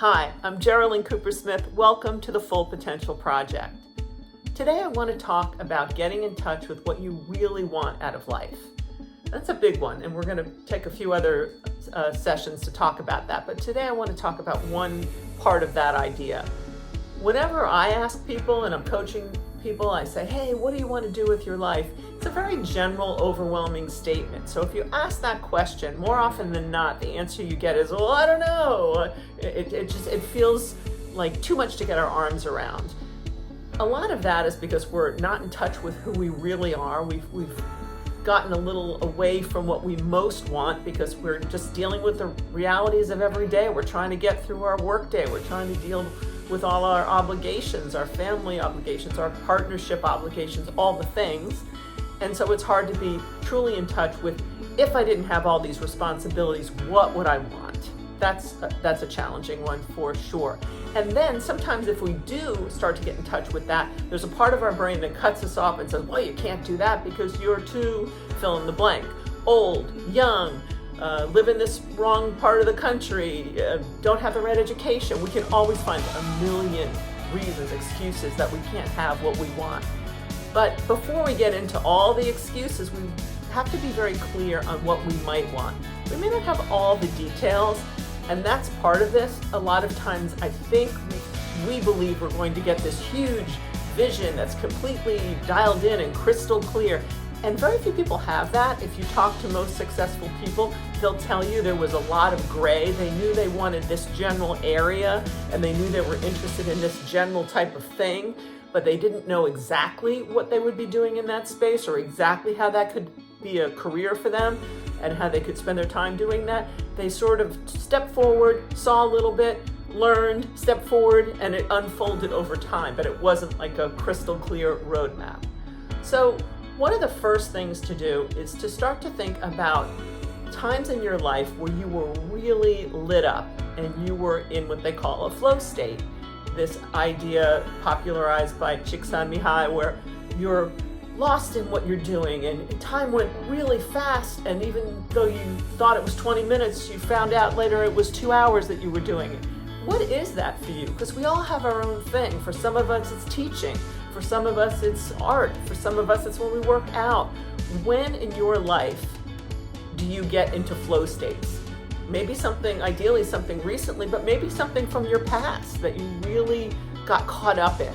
Hi, I'm Geraldine Cooper-Smith. Welcome to the Full Potential Project. Today I want to talk about getting in touch with what you really want out of life. That's a big one, and we're going to take a few other sessions to talk about that. But today I want to talk about one part of that idea. Whenever I ask people and I'm coaching people, I say, hey, what do you want to do with your life? It's a very general, overwhelming statement. So if you ask that question, more often than not, the answer you get is, well, I don't know. It feels like too much to get our arms around. A lot of that is because we're not in touch with who we really are. We've gotten a little away from what we most want because we're just dealing with the realities of every day. We're trying to get through our workday. We're trying to deal with all our obligations, our family obligations, our partnership obligations, all the things. And so it's hard to be truly in touch with, if I didn't have all these responsibilities, what would I want? That's a challenging one for sure. And then sometimes if we do start to get in touch with that, there's a part of our brain that cuts us off and says, well, you can't do that because you're too fill in the blank, old, young, live in this wrong part of the country, don't have the right education. We can always find a million reasons, excuses that we can't have what we want. But before we get into all the excuses, we have to be very clear on what we might want. We may not have all the details, and that's part of this. A lot of times I think we believe we're going to get this huge vision that's completely dialed in and crystal clear. And very few people have that. If you talk to most successful people, they'll tell you there was a lot of gray. They knew they wanted this general area and they knew they were interested in this general type of thing, but they didn't know exactly what they would be doing in that space or exactly how that could be a career for them and how they could spend their time doing that. They sort of stepped forward, saw a little bit, learned, stepped forward, and it unfolded over time, but it wasn't like a crystal clear roadmap. So one of the first things to do is to start to think about times in your life where you were really lit up and you were in what they call a flow state. This idea popularized by Csikszentmihalyi where you're lost in what you're doing and time went really fast, and even though you thought it was 20 minutes, you found out later it was 2 hours that you were doing it. What is that for you? Because we all have our own thing. For some of us it's teaching, for some of us it's art, for some of us it's when we work out. When in your life do you get into flow states? Maybe something, ideally something recently, but maybe something from your past that you really got caught up in.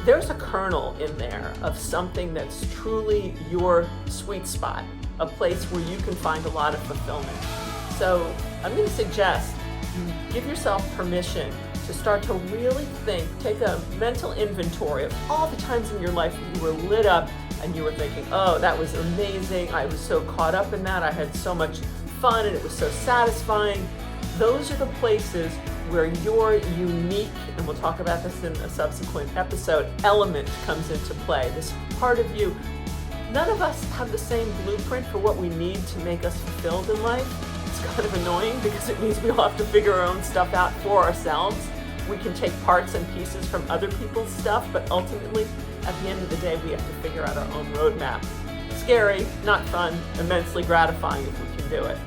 There's a kernel in there of something that's truly your sweet spot, a place where you can find a lot of fulfillment. So I'm going to suggest you give yourself permission to start to really think, take a mental inventory of all the times in your life that you were lit up and you were thinking, oh, that was amazing. I was so caught up in that. I had so much fun and it was so satisfying. Those are the places where your unique, and we'll talk about this in a subsequent episode, element comes into play. This part of you. None of us have the same blueprint for what we need to make us fulfilled in life. It's kind of annoying because it means we all have to figure our own stuff out for ourselves. We can take parts and pieces from other people's stuff, but ultimately, at the end of the day, we have to figure out our own roadmap. Scary, not fun, immensely gratifying if we can do it.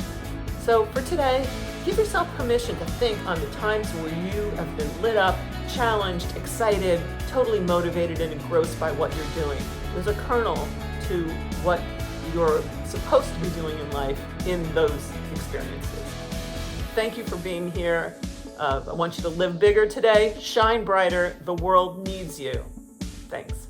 So for today, give yourself permission to think on the times where you have been lit up, challenged, excited, totally motivated and engrossed by what you're doing. There's a kernel to what you're supposed to be doing in life in those experiences. Thank you for being here. I want you to live bigger today, shine brighter. The world needs you. Thanks.